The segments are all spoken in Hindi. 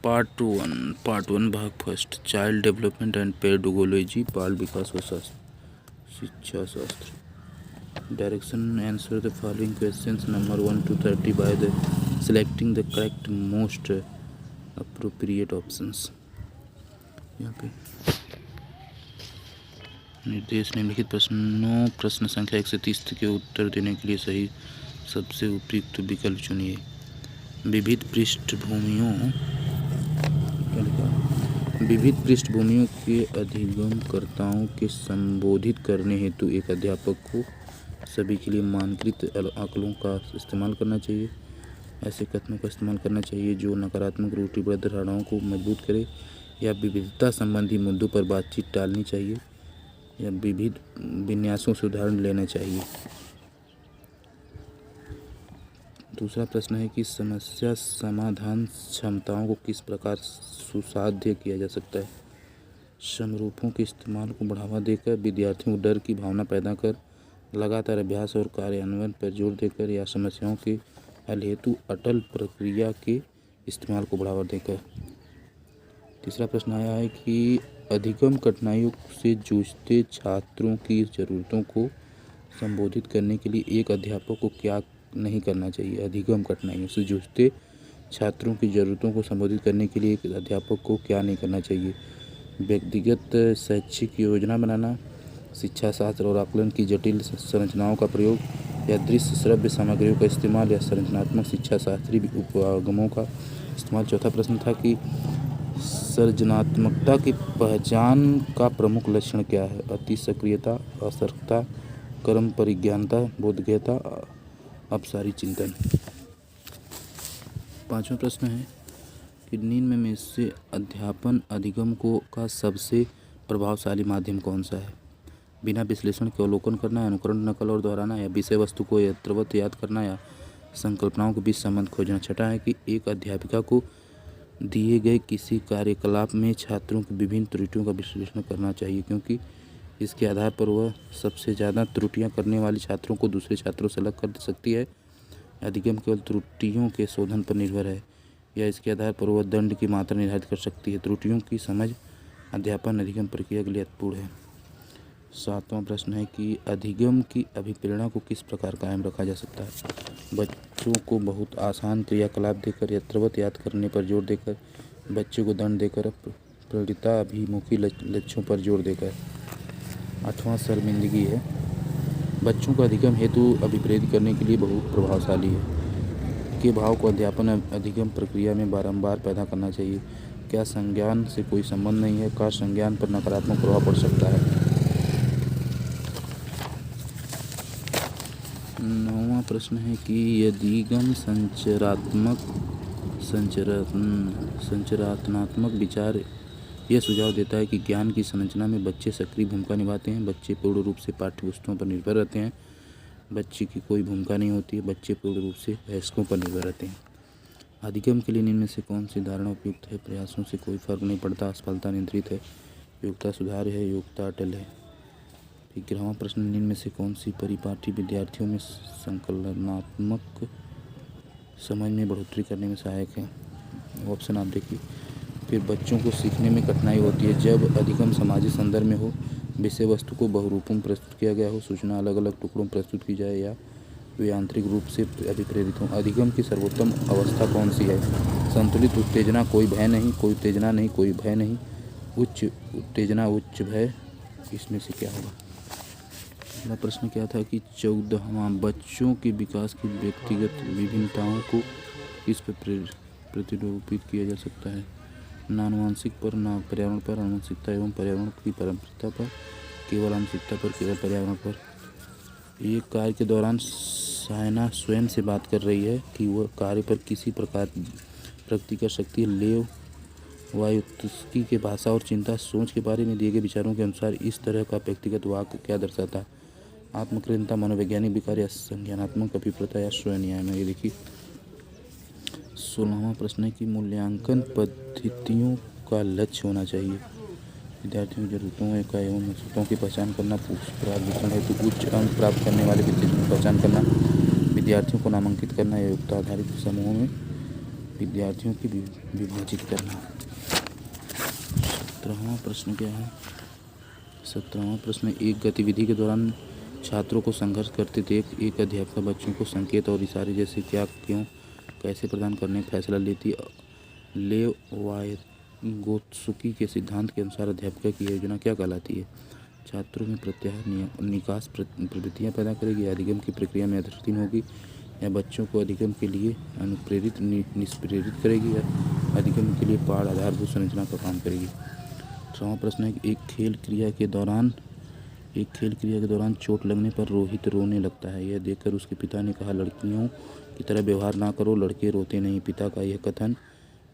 पार्ट वन भाग first, child development and pedagogy, बाल विकास और शिक्षा शास्त्र। Direction, answer the following questions number 1 to 30 by the selecting the correct most appropriate options. यहाँ पे निर्देश निम्नलिखित प्रश्न संख्या 1 से 30 के उत्तर देने के लिए सही सबसे उपयुक्त विकल्प चुनिए। विविध पृष्ठभूमियों के अधिगमकर्ताओं के संबोधित करने हेतु एक अध्यापक को सभी के लिए मानकीकृत आकलों का इस्तेमाल करना चाहिए। ऐसे कथनों का इस्तेमाल करना चाहिए जो नकारात्मक रूढ़िबद्ध धारणाओं को मजबूत करे, या विविधता संबंधी मुद्दों पर बातचीत टालनी चाहिए, या विविध विन्यासों से उदाहरण लेना चाहिए। दूसरा प्रश्न है कि समस्या समाधान क्षमताओं को किस प्रकार सुसाध्य किया जा सकता है। समरूपों के इस्तेमाल को बढ़ावा देकर, विद्यार्थियों को डर की भावना पैदा कर, लगातार अभ्यास और कार्यान्वयन पर जोर देकर, या समस्याओं के हल हेतु अटल प्रक्रिया के इस्तेमाल को बढ़ावा देकर। तीसरा प्रश्न आया है कि अधिगम कठिनाइयों से जूझते छात्रों की ज़रूरतों को संबोधित करने के लिए एक अध्यापक को क्या नहीं करना चाहिए। अधिगम कठिनाइयों से जूझते छात्रों की ज़रूरतों को संबोधित करने के लिए एक अध्यापक को क्या नहीं करना चाहिए। व्यक्तिगत शैक्षिक योजना बनाना, शिक्षा शास्त्र और आकलन की जटिल संरचनाओं का प्रयोग, या दृश्य श्रव्य सामग्रियों का इस्तेमाल, या संरचनात्मक शिक्षा शास्त्रीय उपगमों का इस्तेमाल। चौथा प्रश्न था कि सृजनात्मकता की पहचान का प्रमुख लक्षण क्या है। अति सक्रियता, असर्कता, कर्म परिज्ञानता, बोधगम्यता, अपसारी चिंतन। पांचवा प्रश्न है कि निम्न में से अध्यापन अधिगम का सबसे प्रभावशाली माध्यम कौन सा है। बिना विश्लेषण के अवलोकन करना, अनुकरण, नकल और दोहराना, या विषय वस्तु को यथावत याद करना, या संकल्पनाओं के बीच संबंध खोजना। छठा है कि एक अध्यापिका को दिए गए किसी कार्यकलाप में छात्रों की विभिन्न त्रुटियों का विश्लेषण करना चाहिए, क्योंकि इसके आधार पर वह सबसे ज़्यादा त्रुटियां करने वाले छात्रों को दूसरे छात्रों से अलग कर सकती है। अधिगम केवल त्रुटियों के शोधन पर निर्भर है, या इसके आधार पर वह दंड की मात्रा निर्धारित कर सकती है। त्रुटियों की समझ अध्यापन अधिगम प्रक्रिया के लिए अर्थपूर्ण है। सातवां प्रश्न है कि अधिगम की अभिप्रेरणा को किस प्रकार कायम रखा जा सकता है। बच्चों को बहुत आसान क्रियाकलाप देकर, यथावत याद करने पर जोर देकर, बच्चों को दंड देकर, प्रेरिता अभिमुखी लक्ष्यों पर जोर देकर। आठवां शर्मिंदगी है। बच्चों को अधिगम हेतु अभिप्रेरित करने के लिए बहुत प्रभावशाली है। के भाव को अध्यापन अधिगम प्रक्रिया में बारंबार पैदा करना चाहिए। क्या संज्ञान से कोई संबंध नहीं है। का संज्ञान पर नकारात्मक प्रभाव पड़ सकता है। नौवां प्रश्न है कि अधिगम संरचनात्मक विचार यह सुझाव देता है कि ज्ञान की संरचना में बच्चे सक्रिय भूमिका निभाते हैं। बच्चे पूर्ण रूप से पाठ्यपुस्तकों पर निर्भर रहते हैं। बच्चे की कोई भूमिका नहीं होती है। बच्चे पूर्ण रूप से वयस्कों पर निर्भर रहते हैं। अधिगम के लिए निम्न में से कौन सी धारणा उपयुक्त है। प्रयासों से कोई फर्क नहीं पड़ता। असफलता नियंत्रित है। योग्यता सुधार है। योग्यता अटल है। 11वां प्रश्न, निम्न में से कौन सी परिपाटी विद्यार्थियों में संकलनात्मक समझ में बढ़ोतरी करने में सहायक है। ऑप्शन आप देखिए। फिर बच्चों को सीखने में कठिनाई होती है जब अधिगम सामाजिक संदर्भ में हो, विषय वस्तु को बहुरूपों में प्रस्तुत किया गया हो, सूचना अलग अलग टुकड़ों में प्रस्तुत की जाए, या वे आंतरिक रूप से अभिप्रेरित हों। अधिगम की सर्वोत्तम अवस्था कौन सी है। संतुलित उत्तेजना, कोई भय नहीं, कोई उत्तेजना नहीं, कोई भय नहीं, उच्च उत्तेजना, उच्च भय। इसमें से क्या होगा। अगला प्रश्न क्या था कि 14वां, बच्चों के विकास की व्यक्तिगत विभिन्नताओं को किस पर प्रतिरूपित किया जा सकता है। न आनुवंशिक पर, न पर्यावरण पर, आनुवंशिकता एवं पर्यावरण की परंपरा पर, केवल आनुवंशिकता पर, केवल पर्यावरण पर। ये कार्य के दौरान सायना स्वयं से बात कर रही है कि वह कार्य पर किसी प्रकार प्रगति कर सकती है। लेव वायुत्सुकी के भाषा और चिंता सोच के बारे में दिए गए विचारों के अनुसार इस तरह का व्यक्तिगत वाक्य क्या दर्शाता है। आत्मकेंद्रितता, मनोवैज्ञानिक विकार, या संज्ञानात्मक अभिप्रेता, या स्वयं में। ये देखिए 16वां प्रश्न है कि मूल्यांकन पद्धतियों का लक्ष्य होना चाहिए। विद्यार्थियों की जरूरतों का एवं आवश्यकताओं की पहचान करना, पुरस्कार हेतु उच्च अंक प्राप्त करने वाले विद्यार्थियों की पहचान करना, विद्यार्थियों को नामांकित करना, योग्यता आधारित समूहों में विद्यार्थियों की विभाजित करना। 17वां प्रश्न क्या है? 17वां प्रश्न, एक गतिविधि के दौरान छात्रों को संघर्ष करते देख एक अध्यापिका बच्चों को संकेत और इशारे जैसे क्या, क्यों, कैसे प्रदान करने का फैसला लेती। लेव वायगोत्स्की के सिद्धांत के अनुसार अध्यापिका की योजना क्या कहलाती है? छात्रों में प्रत्याहार निकास प्रवृत्तियाँ पैदा करेगी, या अधिगम की प्रक्रिया में अधीन होगी, या बच्चों को अधिगम के लिए अनुप्रेरित निष्प्रेरित करेगी, या अधिगम के लिए पाठ आधारभूत संरचना का काम करेगी। 18वां प्रश्न है कि एक खेल क्रिया के दौरान चोट लगने पर रोहित रोने लगता है। यह देखकर उसके पिता ने कहा, लड़कियों की तरह व्यवहार ना करो, लड़के रोते नहीं। पिता का यह कथन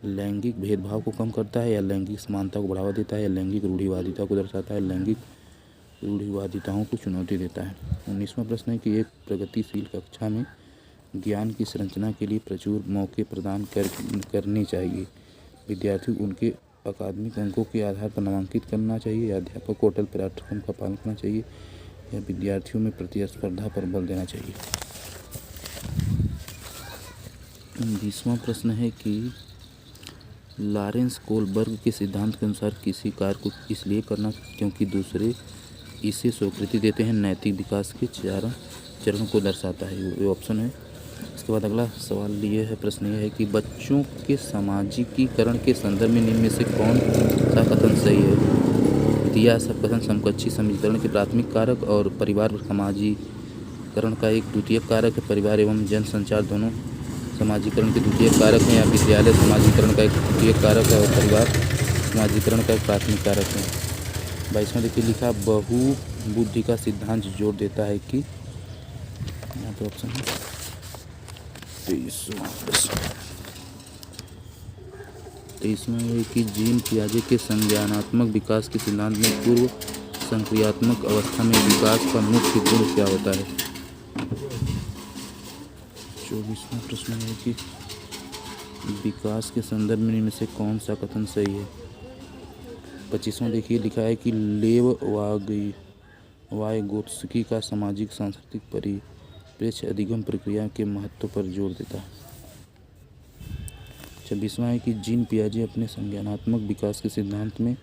लैंगिक भेदभाव को कम करता है, या लैंगिक समानता को बढ़ावा देता है, या लैंगिक रूढ़िवादिता को दर्शाता है, लैंगिक रूढ़िवादिताओं को चुनौती देता है। 19वां प्रश्न है कि एक प्रगतिशील कक्षा में ज्ञान की संरचना के लिए प्रचुर मौके प्रदान करने चाहिए। विद्यार्थी को उनके अकादमिक अंकों के आधार पर नामांकित करना चाहिए, या अध्यापक को अटल पाठ्यक्रम का पालन करना चाहिए, या विद्यार्थियों में प्रतिस्पर्धा पर बल देना चाहिए। 20वां प्रश्न है कि लॉरेंस कोलबर्ग के सिद्धांत के अनुसार किसी कार्य को इसलिए करना क्योंकि दूसरे इसे स्वीकृति देते हैं, नैतिक विकास के चरणों को दर्शाता है। ये ऑप्शन है। इसके बाद अगला सवाल ये है, प्रश्न ये है कि बच्चों के सामाजिकीकरण के संदर्भ में निम्न में से कौन सा कथन सही है? दिया सब कथन समकक्षी समीकरण के प्राथमिक कारक और परिवार सामाजिकरण का एक द्वितीयक कारक है। परिवार एवं जनसंचार दोनों सामाजिकरण के द्वितीयक कारक हैं, या विद्यालय सामाजिकरण का एक द्वितीयक कारक है और परिवार सामाजिकरण का एक प्राथमिक कारक है। 22वां देखिए लिखा, बहुबुद्धि का सिद्धांत जोर देता है कि, यहाँ पे ऑप्शन है 23वां है कि जीन पियाजे के संज्ञानात्मक विकास के सिद्धांत में पूर्व संक्रियात्मक अवस्था में विकास का मुख्य गुण क्या होता है? 24वां प्रश्न है कि विकास के संदर्भ में इनमें से कौन सा कथन सही है? 25वां देखिए लिखा है कि लेव वायगोत्स्की का सामाजिक सांस्कृतिक परिप्रेक्ष्य अधिगम प्रक्रिया के महत्व पर जोर देता है। 26वां है कि जीन पियाजे अपने संज्ञानात्मक विकास के सिद्धांत में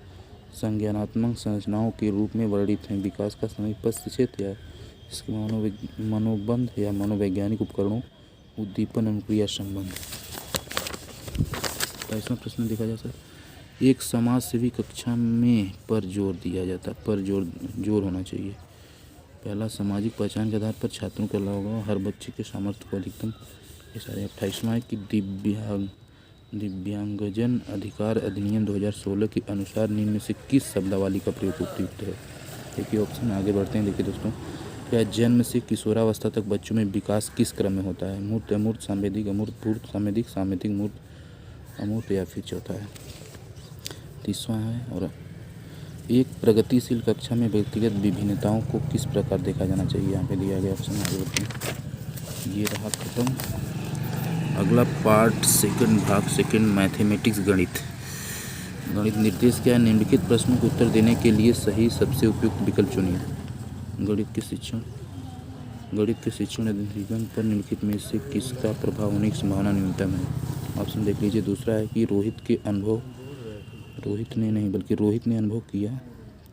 संज्ञानात्मक संरचनाओं के रूप में वर्णित हैं। विकास का समीपस्थ क्षेत्र या इसके मनोबंध या मनोवैज्ञानिक उपकरणों, उद्दीपन, अनुक्रिया संबंध। 22वां प्रश्न देखा जा सकता, एक समाज सेवी कक्षा में पर जोर दिया जाता, पर जोर होना चाहिए। पहला, सामाजिक पहचान के आधार पर छात्रों के अलावा हर बच्चे के सामर्थ्य को अधिकतम ये सारे। 28वां है कि दिव्यांगजन अधिकार अधिनियम 2016 के अनुसार निम्न में से किस शब्दावली का प्रयोग उपयुक्त है? देखिए ऑप्शन, आगे बढ़ते हैं। देखिए दोस्तों, क्या जन्म से किशोरावस्था तक बच्चों में विकास किस क्रम में होता है? मूर्त, अमूर्त, सांवेदिक, अमूर्त, पूर्त, सांवेदिक, सांवेदिक, मूर्त, अमूर्त, या फिर चौथा है 30वां है। और एक प्रगतिशील कक्षा में व्यक्तिगत विभिन्नताओं को किस प्रकार देखा जाना चाहिए? यहाँ पे दिया गया ऑप्शन, आगे बढ़ते हैं। ये रहा खत्म। अगला पार्ट सेकंड, भाग सेकंड, मैथमेटिक्स, गणित निर्देश क्या है? निम्नलिखित प्रश्नों के उत्तर देने के लिए सही सबसे उपयुक्त विकल्प चुनिए। गणित के शिक्षण अधिगम पर निम्नलिखित में से किसका प्रभाव होने की संभावना न्यूनतम है? ऑप्शन देख लीजिए। दूसरा है कि रोहित ने अनुभव किया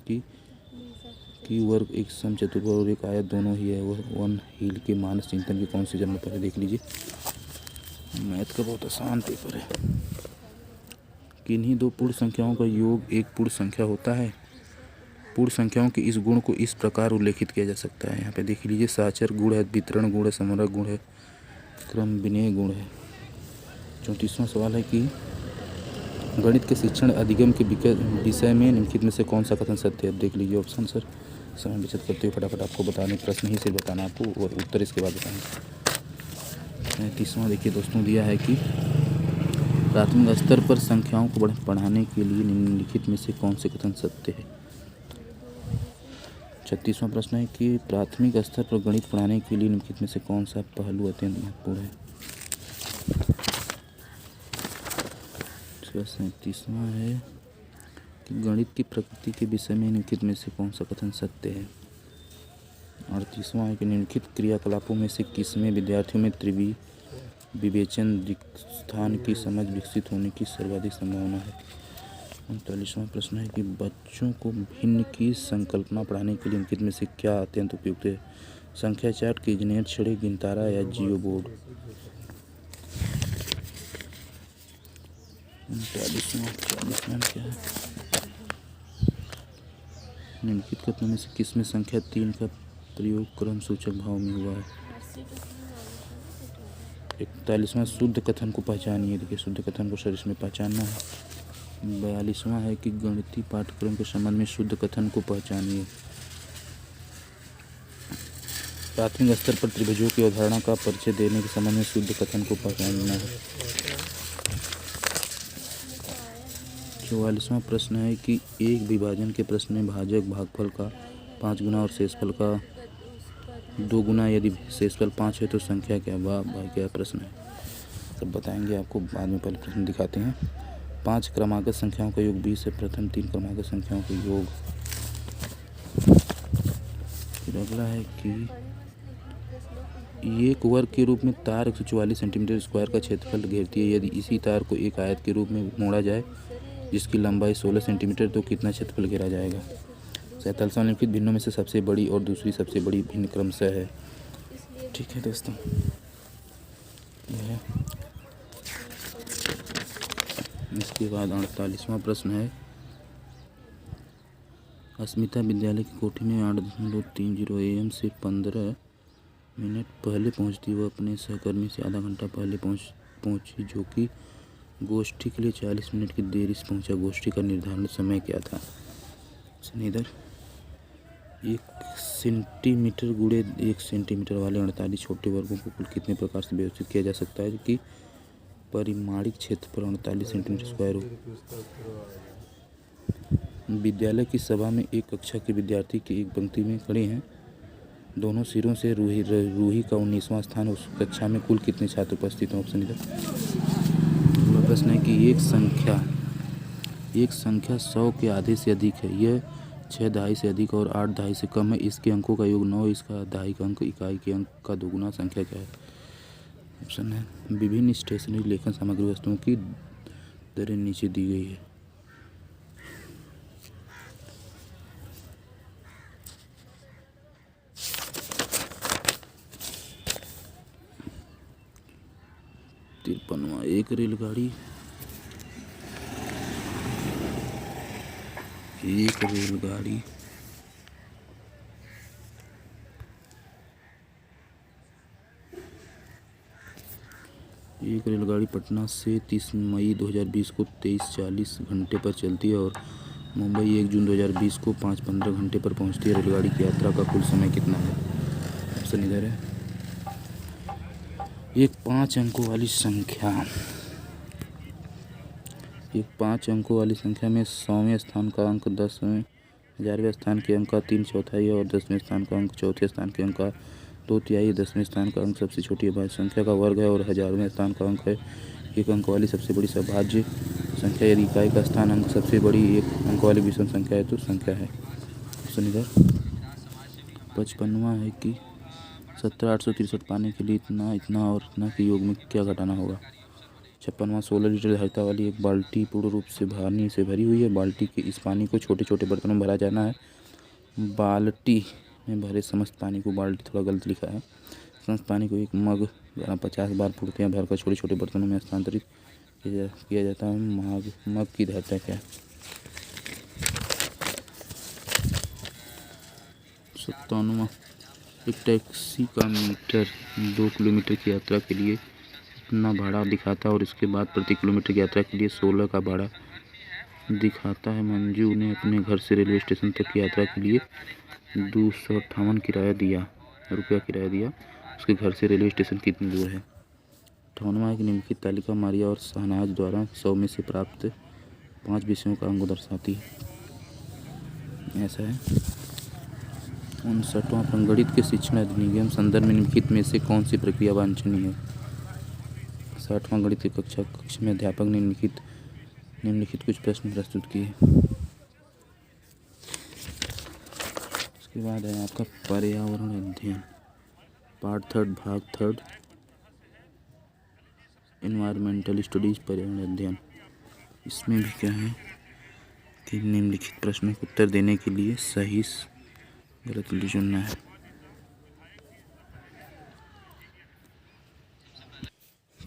कि वर्ग एक समचतुर्भुज और एक आयत दोनों ही है। वह वन हील के मानस चिंतन के कौन से जन्म पर है? देख लीजिए, मैथ का बहुत आसान पेपर है। किन्हीं दो पूर्ण संख्याओं का योग एक पूर्ण संख्या होता है? पूर्ण संख्याओं के इस गुण को इस प्रकार उल्लेखित किया जा सकता है। यहाँ पे देख लीजिए, साचर गुण है, वितरण गुण है, समरक गुण है, क्रम विनय गुण है। 34वां सवाल है कि गणित के शिक्षण अधिगम के विषय में निम्नलिखित में से कौन सा कथन सत्य है? अब देख लीजिए ऑप्शन सर, समय बचत करते हुए फटाफट आपको बताने, प्रश्न ही से बताना आपको और उत्तर इसके बाद बताएंगे। 30वां देखिए दोस्तों, दिया है कि प्राथमिक स्तर पर संख्याओं को पढ़ाने के लिए निम्नलिखित में से कौन से कथन सत्य है? 36वां प्रश्न है कि प्राथमिक स्तर पर गणित पढ़ाने के लिए निम्नलिखित में से कौन सा पहलू अत्यंत महत्वपूर्ण है? 37वां है कि गणित की प्रकृति के विषय में निम्नलिखित में से कौन सा कथन सत्य है? 38वां है कि निम्नलिखित क्रियाकलापों में से किसमें विद्यार्थियों में विवेचन स्थान की समझ विकसित होने की सर्वाधिक संभावना है। 39वां प्रश्न है कि बच्चों को भिन्न की संकल्पना पढ़ाने के लिए निम्नलिखित में से क्या अत्यंत उपयुक्त है? संख्या चार्ट, कीजनेयर छड़ी, गिनतारा या जियो बोर्ड? 39वां क्या है? निम्नलिखित कथनों में से किसमें संख्या 3 का प्रयोग क्रम सूचक भाव में हुआ है? 41वां शुद्ध कथन को पहचानिए। देखिए, शुद्ध कथन को सर इसमें पहचानना है। 42वां है कि गणितीय पाठ्यक्रम के संबंध में शुद्ध कथन को पहचानिए। प्राथमिक स्तर पर त्रिभुजों की अवधारणा का परिचय देने के संबंध में शुद्ध कथन को पहचानना है। 44वां प्रश्न है कि एक विभाजन के प्रश्न में भाजक भागफल का 5 गुना और शेषफल का 2 गुना, यदि शेषफल 5 है तो संख्या क्या? वाह भाई, क्या प्रश्न है, सब बताएंगे आपको बाद में। पहले प्रश्न दिखाते हैं। 5 क्रमागत संख्याओं का योग 20 है। प्रथम 3 क्रमागत संख्याओं का योग। फिर अगला है कि एक वर्ग के रूप में तार 144 सेंटीमीटर स्क्वायर का क्षेत्रफल घेरती है। यदि इसी तार को एक आयत के रूप में मोड़ा जाए जिसकी लंबाई 16 सेंटीमीटर, तो कितना क्षेत्रफल घेरा जाएगा? 47वां निम्नलिखित भिन्नों में से सबसे बड़ी और दूसरी सबसे बड़ी भिन्न क्रमशः है। ठीक है दोस्तों, इसके बाद 48वां प्रश्न है। अस्मिता विद्यालय की कोठी में 8:30 AM से 15 मिनट पहले पहुंचती। वह अपने सहकर्मी से आधा घंटा पहले पहुंची, जो कि गोष्ठी के लिए 40 मिनट की देरी से पहुंचा। गोष्ठी का निर्धारित समय क्या था? इधर 1 सेंटीमीटर गुणे 1 सेंटीमीटर वाले 48 छोटे वर्गों को कुल कितने प्रकार से व्यवस्थित किया जा सकता है कि परिमाणिक क्षेत्रफल 48 सेंटीमीटर स्क्वायर हो? विद्यालय की सभा में एक कक्षा के विद्यार्थी की एक पंक्ति में खड़े हैं। दोनों सिरों से रूही का 19वां स्थान। उस कक्षा में कुल कितने छात्र उपस्थित हैं? ऑप्शन इधर। प्रश्न है कि एक संख्या 100 के आधे से अधिक है। यह 6 दहाई से अधिक और 8 दहाई से कम है। इसके अंकों का योग 9। इसका दहाई का अंक इकाई के अंक का दोगुना। संख्या क्या है? ऑप्शन है विभिन्न स्टेशनरी लेखन सामग्री वस्तुओं की दरें नीचे दी गई है। तिरपनवा एक रेलगाड़ी पटना से 30 मई 2020 को 23:40 घंटे पर चलती है और मुंबई 1 जून 2020 को 5:15 घंटे पर पहुंचती है। रेलगाड़ी की यात्रा का कुल समय कितना है? ऑप्शन इधर है। एक 5 अंकों वाली संख्या में 100वें स्थान का अंक 10वें, 1000वें स्थान के अंक का 3/4 और 10वें स्थान का अंक 4थे स्थान के अंक का 2/3। 10वें स्थान का अंक सबसे छोटी अभाज्य संख्या का वर्ग है और 1000वें स्थान का अंक है 1 अंक वाली सबसे बड़ी सभाज्य संख्या। यदि इकाई का स्थान अंक सबसे बड़ी 1 अंक वाली विषम संख्या है तो संख्या है। ऑप्शन इधर। 55वां है कि 17,863 पाने के लिए इतना और इतना के योग में क्या घटाना होगा? 56वां 16 लीटर धारिता वाली एक बाल्टी पूर्ण रूप से पानी से भरी हुई है। बाल्टी के इस पानी को छोटे छोटे बर्तनों में भरा जाना है। बाल्टी में भरे समस्त पानी को, बाल्टी थोड़ा गलत लिखा है, समस्त पानी को एक मग 50 बार पूर्तियाँ भरकर छोटे छोटे बर्तनों में स्थानांतरित किया जाता है। मग की धारिता क्या है? 57वां एक टैक्सी का मीटर 2 किलोमीटर की यात्रा के लिए अपना भाड़ा दिखाता है और इसके बाद प्रति किलोमीटर की यात्रा के लिए 16 का भाड़ा दिखाता है। मंजू ने अपने घर से रेलवे स्टेशन तक की यात्रा के लिए 258 रुपया किराया दिया। उसके घर से रेलवे स्टेशन कितनी दूर है? 58वां की निम्नलिखित तालिका मारिया और शहनाज द्वारा 100 में से प्राप्त 5 विषयों का अंक दर्शाती है। ऐसा है। 59वां गणित के शिक्षण अधिनियम संदर्भ में निम्नलिखित में से कौन सी प्रक्रिया वांछनीय है? 60वां गणित की कक्षा में अध्यापक ने निम्नलिखित कुछ प्रश्न प्रस्तुत किए। उसके बाद है आपका पर्यावरण अध्ययन, पार्ट 3 भाग 3। एनवायरमेंटल स्टडीज पर्यावरण अध्ययन। इसमें भी क्या है कि निम्नलिखित प्रश्नों का उत्तर देने के लिए सही गलत चुनना है।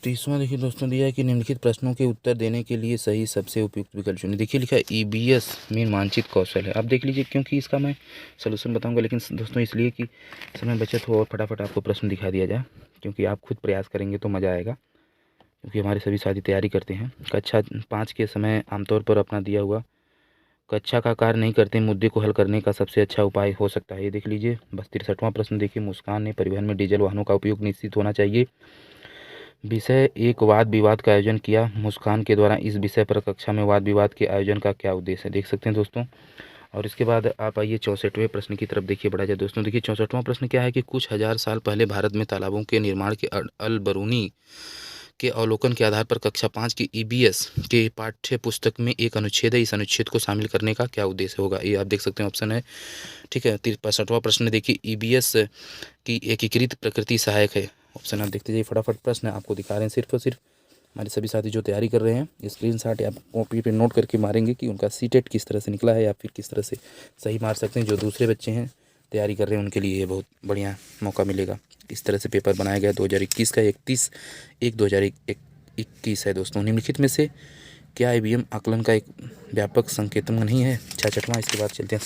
तीसवां देखिए दोस्तों दिया है कि निम्नलिखित प्रश्नों के उत्तर देने के लिए सही सबसे उपयुक्त विकल्प चुनिए। देखिए लिखा है EBS में मानचित्र कौशल है। आप देख लीजिए, क्योंकि इसका मैं सलूशन बताऊंगा, लेकिन दोस्तों इसलिए कि समय बचत हो और फटाफट आपको प्रश्न दिखा दिया जाए, क्योंकि आप खुद प्रयास करेंगे तो मज़ा आएगा, क्योंकि हमारे सभी साथी तैयारी करते हैं। कक्षा 5 के समय आमतौर पर अपना दिया हुआ कक्षा का कार्य नहीं करते मुद्दे को हल करने का सबसे अच्छा उपाय हो सकता है। ये देख लीजिए। बस 63वां प्रश्न देखिए, मुस्कान ने परिवहन में डीजल वाहनों का उपयोग निश्चित होना चाहिए। विषय एक वाद विवाद का आयोजन किया। मुस्कान के द्वारा इस विषय पर कक्षा में वाद विवाद के आयोजन का क्या उद्देश्य है, देख सकते हैं दोस्तों। और इसके बाद आप आइए 64वें प्रश्न की तरफ देखिए, बढ़ा जाए दोस्तों। देखिए 64वां प्रश्न क्या है कि कुछ हजार साल पहले भारत में तालाबों के निर्माण के अल बरूनी के अवलोकन के आधार पर कक्षा 5 की EBS के पाठ्य पुस्तक में एक अनुच्छेद है। इस अनुच्छेद को शामिल करने का क्या उद्देश्य होगा, ये आप देख सकते हैं, ऑप्शन है। ठीक है। 65वां प्रश्न देखिए, EBS की एकीकृत प्रकृति सहायक है। ऑप्शन आप देखते जाइए फटाफट। प्रश्न आपको दिखा रहे हैं सिर्फ और सिर्फ हमारे सभी साथी जो तैयारी कर रहे हैं, स्क्रीनशॉट या कॉपी पे नोट करके मारेंगे कि उनका सीटेट किस तरह से निकला है, या फिर किस तरह से सही मार सकते हैं। जो दूसरे बच्चे हैं तैयारी कर रहे हैं उनके लिए ये बहुत बढ़िया मौका मिलेगा। इस तरह से पेपर बनाया गया 2021 का 31/1/2021 है दोस्तों। निम्नलिखित में से क्या IBM आकलन का एक व्यापक संकेतन नहीं है। 66वां, इसके बाद चलते हैं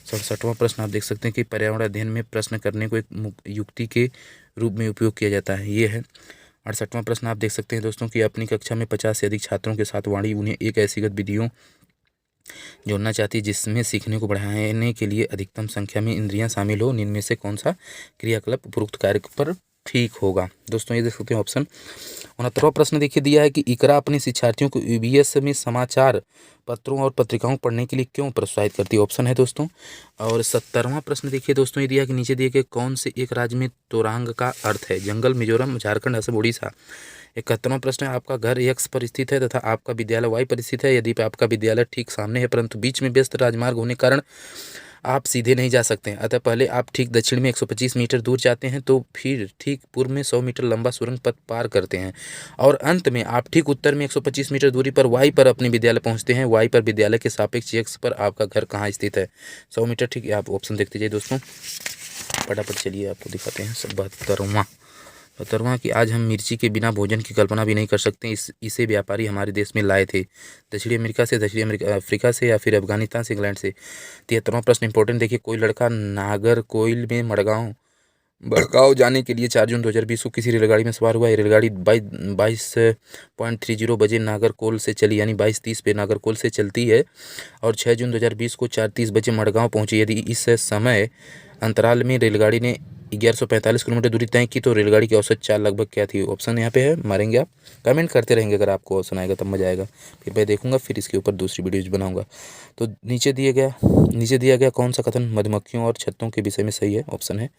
67वां प्रश्न। आप देख सकते हैं कि पर्यावरण अध्ययन में प्रश्न करने को एक युक्ति के रूप में उपयोग किया जाता है, ये है। 68वां प्रश्न आप देख सकते हैं दोस्तों कि अपनी कक्षा में 50 से अधिक छात्रों के साथ वाणी उन्हें एक ऐसी गतिविधियों जोड़ना चाहती है जिसमें सीखने को बढ़ाने के लिए अधिकतम संख्या में इंद्रियां शामिल हो। इनमें से कौन सा क्रियाकलाप उपरोक्त कार्य पर ठीक होगा। दोस्तों ये देख सकते हैं ऑप्शन। 69वां प्रश्न देखिए दिया है कि इकरा अपने शिक्षार्थियों को EBS में समाचार पत्रों और पत्रिकाओं पढ़ने के लिए क्यों प्रोत्साहित करती है, ऑप्शन है दोस्तों। और 70वां प्रश्न देखिए दोस्तों, ये दिया कि नीचे दिए गए कौन से एक राज्य में तोरांग का अर्थ है, जंगल, मिजोरम, झारखंड, असम, उड़ीसा। 71वां प्रश्न है, आपका घर X पर स्थित है तथा आपका विद्यालय Y पर स्थित है। यदि आपका विद्यालय ठीक सामने है परंतु बीच में व्यस्त राजमार्ग होने के कारण आप सीधे नहीं जा सकते हैं, अतः पहले आप ठीक दक्षिण में 125 मीटर दूर जाते हैं, तो फिर ठीक पूर्व में 100 मीटर लंबा सुरंग पथ पार करते हैं, और अंत में आप ठीक उत्तर में 125 मीटर दूरी पर Y पर अपने विद्यालय पहुंचते हैं। Y पर विद्यालय के सापेक्ष X पर आपका घर कहाँ स्थित है, 100 मीटर। ठीक है, आप ऑप्शन देखते जाइए दोस्तों फटाफट। चलिए आपको दिखाते हैं 72वां कि आज हम मिर्ची के बिना भोजन की कल्पना भी नहीं कर सकते। इसे व्यापारी हमारे देश में लाए थे दक्षिणी अमेरिका से, अफ्रीका से, या फिर अफगानिस्तान से, इंग्लैंड से। 73वां प्रश्न इंपॉर्टेंट देखिए, कोई लड़का नागरकोइल में मड़गांव जाने के लिए 4 जून 2020 को किसी रेलगाड़ी में सवार हुआ। ये रेलगाड़ी 22.30 बजे नागरकोइल से चली, यानी 22:30 पे नागरकोइल से चलती है, और 6 जून 2020 को 4:30 बजे मड़गांव पहुंची। यदि इस समय अंतराल में रेलगाड़ी ने 1145 किलोमीटर दूरी तय की तो रेलगाड़ी की औसत चाल लगभग क्या थी। ऑप्शन यहाँ पे है, मारेंगे आप, कमेंट करते रहेंगे, अगर आपको ऑप्शन आएगा तब मजा आएगा, फिर मैं देखूंगा, फिर इसके ऊपर दूसरी वीडियोज बनाऊंगा। तो नीचे दिया गया कौन सा कथन मधुमक्खियों और छत्तों के विषय में सही है, ऑप्शन है।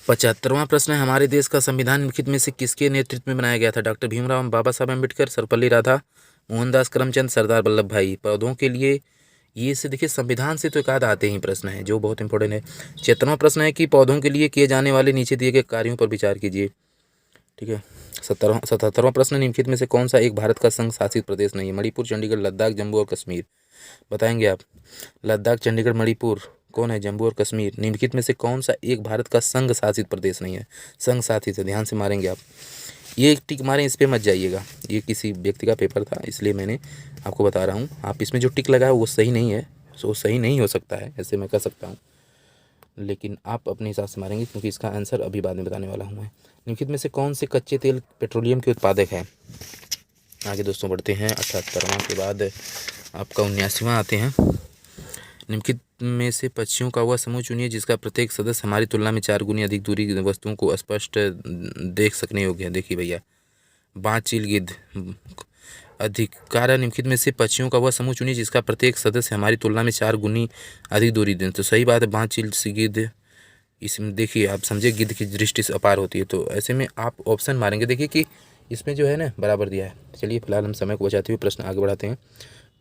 75वां प्रश्न है, हमारे देश का संविधान निम्नलिखित में से किसके नेतृत्व में बनाया गया था। डॉक्टर भीमराव, बाबा साहब अम्बेडकर, सर्वपल्ली राधा, मोहनदास करमचंद, सरदार वल्लभ भाई। पौधों के लिए ये से देखिए संविधान से तो एक आध आते ही प्रश्न है जो बहुत इंपॉर्टेंट है। 76वां प्रश्न है कि पौधों के लिए किए जाने वाले नीचे दिए गए कार्यों पर विचार कीजिए। ठीक है। 77वां प्रश्न, निम्नलिखित में से कौन सा एक भारत का संघ शासित प्रदेश नहीं है। मणिपुर, चंडीगढ़, लद्दाख, जम्मू और कश्मीर। बताएंगे आप। लद्दाख, चंडीगढ़, मणिपुर कौन है, जम्मू और कश्मीर। निम्नलिखित में से कौन सा एक भारत का संघ शासित प्रदेश नहीं है, संघ शासित है, ध्यान से मारेंगे आप। ये टिक मारें, इस पर मत जाइएगा, ये किसी व्यक्ति का पेपर था इसलिए मैंने आपको बता रहा हूँ। आप इसमें जो टिक लगा है वो सही नहीं है, वो सही नहीं हो सकता है, ऐसे मैं कह सकता हूँ, लेकिन आप अपने हिसाब से मारेंगे क्योंकि इसका आंसर अभी बाद में बताने वाला हूँ मैं। निम्नलिखित में से कौन से कच्चे तेल पेट्रोलियम के उत्पादक है। आगे दोस्तों बढ़ते हैं। 78वां के बाद आपका 79वां आते हैं। निम्नलिखित में से पक्षियों का वह समूह चुनिए जिसका प्रत्येक सदस्य हमारी तुलना में 4 गुनी अधिक दूरी की वस्तुओं को स्पष्ट देख सकने योग्य है। देखिए भैया, बाज, चील, गिद्ध। अधिकार, निम्नलिखित में से पक्षियों का वह समूह चुनिए जिसका प्रत्येक सदस्य हमारी तुलना में 4 गुनी अधिक दूरी दें। तो सही बात है, बाज, चील, गिद्ध। इसमें देखिए आप समझे, गिद्ध की दृष्टि से अपार होती है, तो ऐसे में आप ऑप्शन मारेंगे। देखिए कि इसमें जो है ना बराबर दिया है। चलिए फिलहाल हम समय को बचाते हुए प्रश्न आगे बढ़ाते हैं।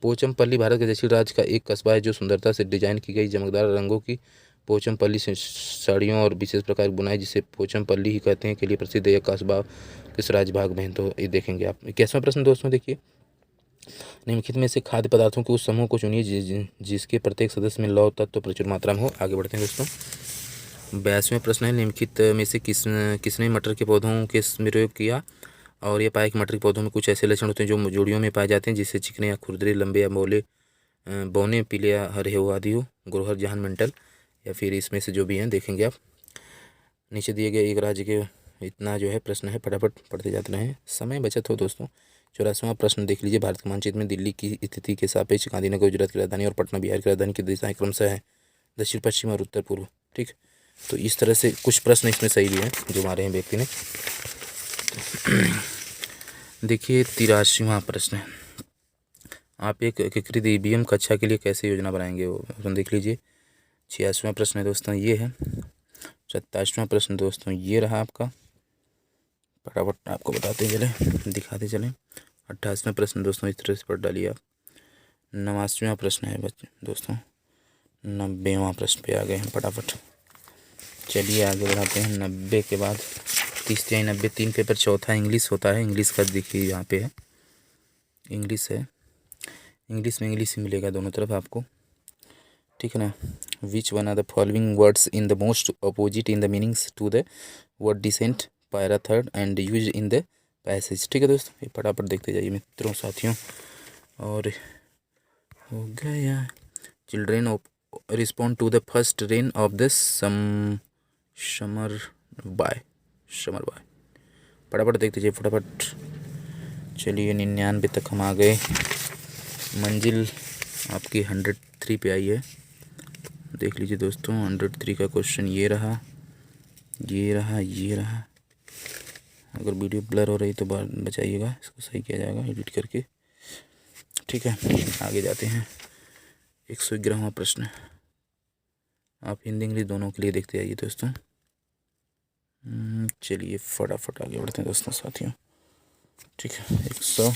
पोचमपल्ली भारत के दक्षिण राज्य का एक कस्बा है जो सुंदरता से डिजाइन की गई चमकदार रंगों की पोचमपल्ली से साड़ियों और विशेष प्रकार की बुनाई जिसे पोचमपल्ली ही कहते हैं के लिए प्रसिद्ध है। यह कस्बा किस राज्य भाग में है? तो ये देखेंगे आप। 21वां प्रश्न दोस्तों देखिए, निम्नलिखित में से खाद्य पदार्थों के उस समूह को चुनिए जिसके प्रत्येक सदस्य में लौह तत्व प्रचुर मात्रा में हो। आगे बढ़ते हैं दोस्तों। 82वां प्रश्न है, निम्नलिखित में से किसने मटर के पौधों के प्रयोग किया और ये पाया कि मटर के पौधों में कुछ ऐसे लक्षण होते हैं जो जोड़ियों में पाए जाते हैं, जिससे चिकने या खुरदरे, लंबे या मोले, बौने, पीले या हरे हो आदि हो। ग्रोहर, जहान, मेंटल या फिर इसमें से जो भी हैं देखेंगे आप। नीचे दिए गए एक राज्य के इतना जो है प्रश्न है, फटाफट पढ़ते जाते रहें, समय बचत हो दोस्तों। 84वां प्रश्न देख लीजिए, भारत के मानचित्र में दिल्ली की स्थिति के सापेक्ष गांधीनगर गुजरात की राजधानी और पटना बिहार की राजधानी की दिशाएं क्रमशः है दक्षिण पश्चिम और उत्तर पूर्व। ठीक, तो इस तरह से कुछ प्रश्न इसमें सही भी हैं जो हमारे हैं व्यक्ति ने। देखिए 83वां प्रश्न है, आप एक एकीकृत ईवीएम कक्षा के लिए कैसे योजना बनाएंगे, वो देख लीजिए। 86वां प्रश्न है दोस्तों ये है। 27वां प्रश्न दोस्तों ये रहा आपका, फटाफट आपको बताते चले, दिखाते चले। 28वां प्रश्न दोस्तों इस तरह से पढ़ डालिए आप। 89वां प्रश्न है बच्चे दोस्तों। 90वां प्रश्न पे आ गए हैं, फटाफट चलिए आगे बढ़ाते हैं। 90 के बाद 30 या 90 3 पेपर, चौथा इंग्लिश होता है। इंग्लिश का देखिए यहाँ पे है, इंग्लिश है। इंग्लिश में इंग्लिश ही मिलेगा दोनों तरफ आपको, ठीक है ना। Which one are the following words in the most opposite in the meanings to the word descent, para third and use in the passage. ठीक है दोस्तों, ये फटाफट देखते जाइए मित्रों साथियों। और हो गया, children respond to the first rain of the summer by, फटाफट देखते जाइए फटाफट। चलिए 99 तक हम आ गए, मंजिल आपकी 103 पे आई है। देख लीजिए दोस्तों 103 का क्वेश्चन ये रहा, ये रहा, ये रहा। अगर वीडियो ब्लर हो रही तो बचाइएगा, इसको सही किया जाएगा एडिट करके। ठीक है, आगे जाते हैं। 111वां प्रश्न, आप हिंदी इंग्लिश दोनों के लिए देखते आइए दोस्तों। चलिए फटाफट आगे बढ़ते हैं दोस्तों साथियों। ठीक है, 100,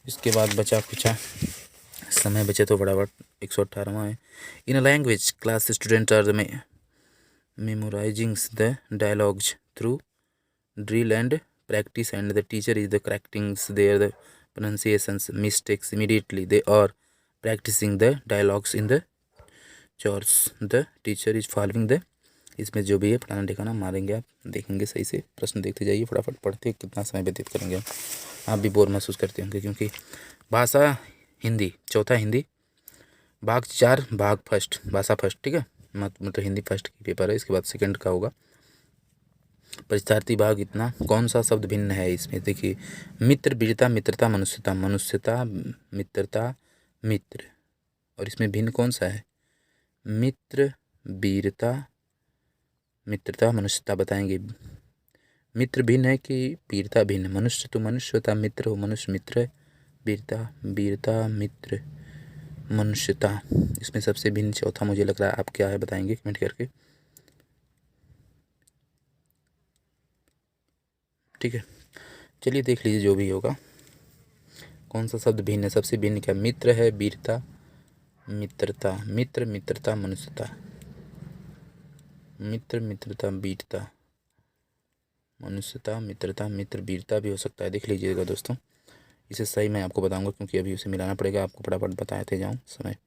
इसके बाद बचा कुचा समय बचे तो फटाफट 118वां है। In a language class student are memorising the dialogues through drill and practice and the teacher is the correcting their the pronunciations mistakes immediately. They are practicing the dialogues in the chorus. The teacher is following the, इसमें जो भी है पढ़ाना लिखाना मारेंगे आप, देखेंगे सही से। प्रश्न देखते जाइए फटाफट, पढ़ते कितना समय व्यतीत करेंगे आप भी बोर महसूस करते होंगे, क्योंकि भाषा हिंदी, चौथा हिंदी, भाग 4 भाग फर्स्ट, भाषा फर्स्ट। ठीक है, मतलब हिंदी फर्स्ट की पेपर है, इसके बाद सेकंड का होगा। परिचार्थी भाग इतना, कौन सा शब्द भिन्न है इसमें देखिए, मित्र, वीरता, मित्रता, मनुष्यता, मनुष्यता, मित्रता, मित्र। और इसमें भिन्न कौन सा है, मित्र, वीरता, मित्रता, मनुष्यता बताएंगे। मित्र भिन्न है कि वीरता भिन्न? मनुष्य तो मनुष्य होता, मित्र हो मनुष्य मित्र है, वीरता, वीरता, मित्र, मनुष्यता। इसमें सबसे भिन्न चौथा मुझे लग रहा है, आप क्या है बताएंगे कमेंट करके। ठीक है, चलिए देख लीजिए जो भी होगा, कौन सा शब्द भिन्न है। सबसे भिन्न क्या, मित्र है, वीरता, मित्रता, मित्र, मित्रता, मनुष्यता, मित्र, मित्रता, वीरता, मनुष्यता, मित्रता, मित्र, वीरता भी हो सकता है, देख लीजिएगा दोस्तों। इसे सही मैं आपको बताऊंगा, क्योंकि अभी उसे मिलाना पड़ेगा आपको, फटाफट बताते जाऊँ समय।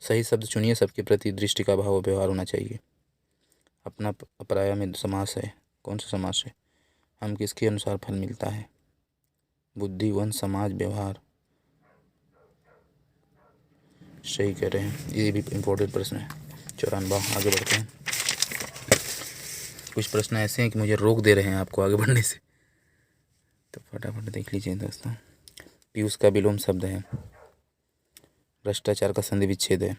सही शब्द चुनिए, सबके प्रति दृष्टि का भाव व्यवहार होना चाहिए। अपना पराया में समास है, कौन सा समास है, हम किसके अनुसार फल मिलता है, बुद्धि, वन, समाज, व्यवहार, सही कह रहे हैं, ये भी इम्पोर्टेंट प्रश्न है। 94, आगे बढ़ते हैं। कुछ प्रश्न ऐसे हैं कि मुझे रोक दे रहे हैं आपको आगे बढ़ने से, तो फटाफट देख लीजिए दोस्तों। पीयूष का विलोम शब्द है, भ्रष्टाचार का संधि विच्छेद है।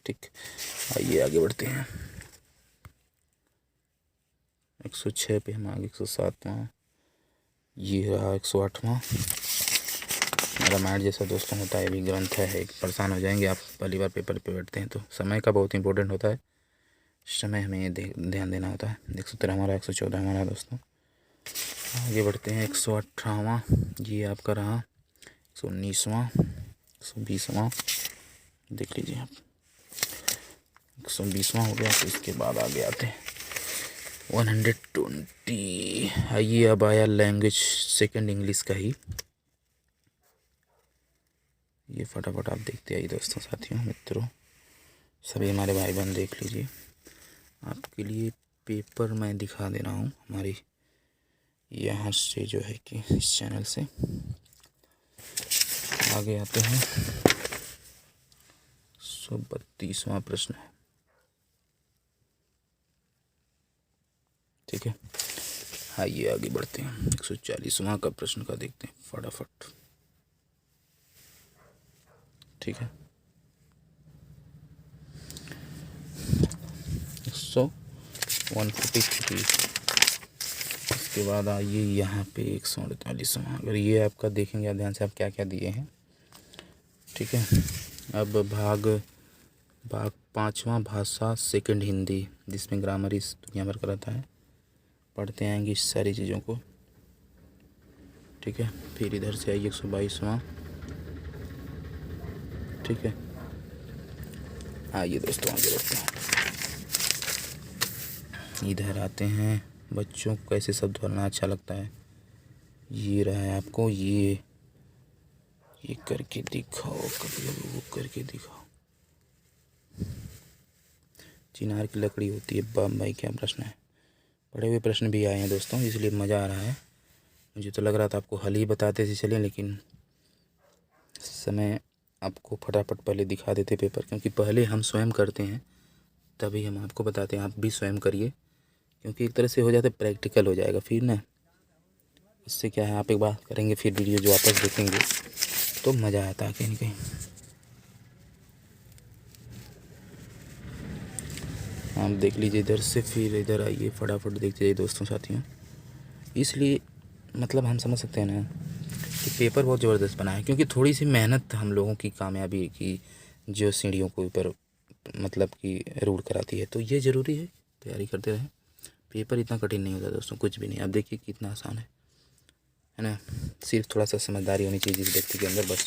ठीक, आइए आगे बढ़ते हैं। 106 पे हम आगे, 107वां, ये रहा 108वां। रामायण जैसा दोस्तों होता है, भी ग्रंथ है, परेशान हो जाएंगे आप पहली बार पेपर पे बैठते हैं तो। समय का बहुत इंपॉर्टेंट होता है, समय हमें ध्यान देना होता है। 113 हमारा, 114 हमारा दोस्तों। आगे बढ़ते हैं। 118वां ये आपका रहा, 119वां, 120वां, देख लीजिए आप। 120वां हो गया। तो इसके बाद आगे आते हैं 120। आइए अब आया लैंग्वेज सेकंड इंग्लिश का ही। ये फटाफट आप देखते आइए दोस्तों, साथियों, मित्रों, सभी हमारे भाई बहन देख लीजिए। आपके लिए पेपर मैं दिखा दे रहा हूँ हमारी यहाँ से, जो है कि इस चैनल से। आगे आते हैं 132वां प्रश्न है, ठीक है। आइए आगे बढ़ते हैं 140वां का प्रश्न का देखते हैं फटाफट, ठीक है। 143। इसके बाद आइए यहाँ पे 148वां। अगर ये आपका देखेंगे आप ध्यान से, आप क्या क्या दिए हैं, ठीक है। अब भाग 5वां भाषा सेकंड हिंदी, जिसमें ग्रामर इस दुनिया भर का रहता है। पढ़ते आएंगे इस सारी चीज़ों को, ठीक है। फिर इधर से आइए 122वां, ठीक है। आइए दोस्तों आगे बढ़ते हैं। इधर आते हैं बच्चों को कैसे शब्द बोलना अच्छा लगता है। ये रहा है आपको, ये करके दिखाओ, कभी वो करके दिखाओ। चिनार की लकड़ी होती है भाई, क्या प्रश्न है। पढ़े हुए प्रश्न भी आए हैं दोस्तों, इसलिए मज़ा आ रहा है। मुझे तो लग रहा था आपको हल ही बताते थे चलिए, लेकिन समय आपको फटाफट पहले दिखा देते पेपर, क्योंकि पहले हम स्वयं करते हैं तभी हम आपको बताते हैं। आप भी स्वयं करिए, क्योंकि एक तरह से हो जाता है, प्रैक्टिकल हो जाएगा फिर ना। इससे क्या है, आप एक बार करेंगे फिर वीडियो जो वापस देखेंगे तो मज़ा आता है कहीं ना कहीं। आप देख लीजिए इधर से, फिर इधर आइए फटाफट देखते जाइए दोस्तों, साथियों। इसलिए मतलब हम समझ सकते हैं ना कि पेपर बहुत ज़बरदस्त बना है, क्योंकि थोड़ी सी मेहनत हम लोगों की कामयाबी की जो सीढ़ियों को ऊपर मतलब कि रूढ़ कराती है। तो ये ज़रूरी है, तैयारी करते रहें। पेपर इतना कठिन नहीं होता दोस्तों, कुछ भी नहीं। आप देखिए कितना आसान है ना। सिर्फ थोड़ा सा समझदारी होनी चाहिए जिस व्यक्ति के अंदर, बस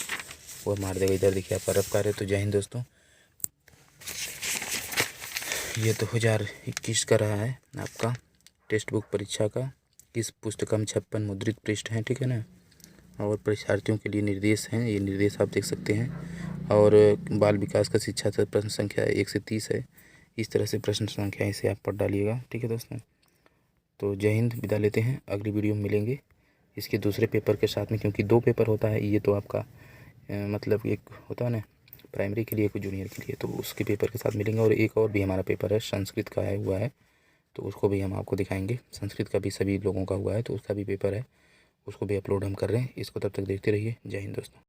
वो मार देगा। इधर देखिए आपका रफ कार्य। तो जय हिंद दोस्तों। ये 2021 का रहा है आपका टेक्स्ट बुक परीक्षा का। इस पुस्तक में 56 मुद्रित पृष्ठ हैं, ठीक है ना। और परीक्षार्थियों के लिए निर्देश हैं, ये निर्देश आप देख सकते हैं। और बाल विकास का शिक्षा तक प्रश्न संख्या 1 से 30 है। इस तरह से प्रश्न संख्या इसे आप पढ़ डालिएगा, ठीक है दोस्तों। तो जय हिंद, विदा लेते हैं, अगली वीडियो में मिलेंगे इसके दूसरे पेपर के साथ में, क्योंकि 2 पेपर होता है। ये तो आपका मतलब एक होता है ना प्राइमरी के लिए, एक जूनियर के लिए, तो उसके पेपर के साथ मिलेंगे। और एक और भी हमारा पेपर है संस्कृत का है हुआ है, तो उसको भी हम आपको दिखाएंगे। संस्कृत का भी सभी लोगों का हुआ है, तो उसका भी पेपर है, उसको भी अपलोड हम कर रहे हैं। इसको तब तक देखते रहिए। जय हिंद दोस्तों।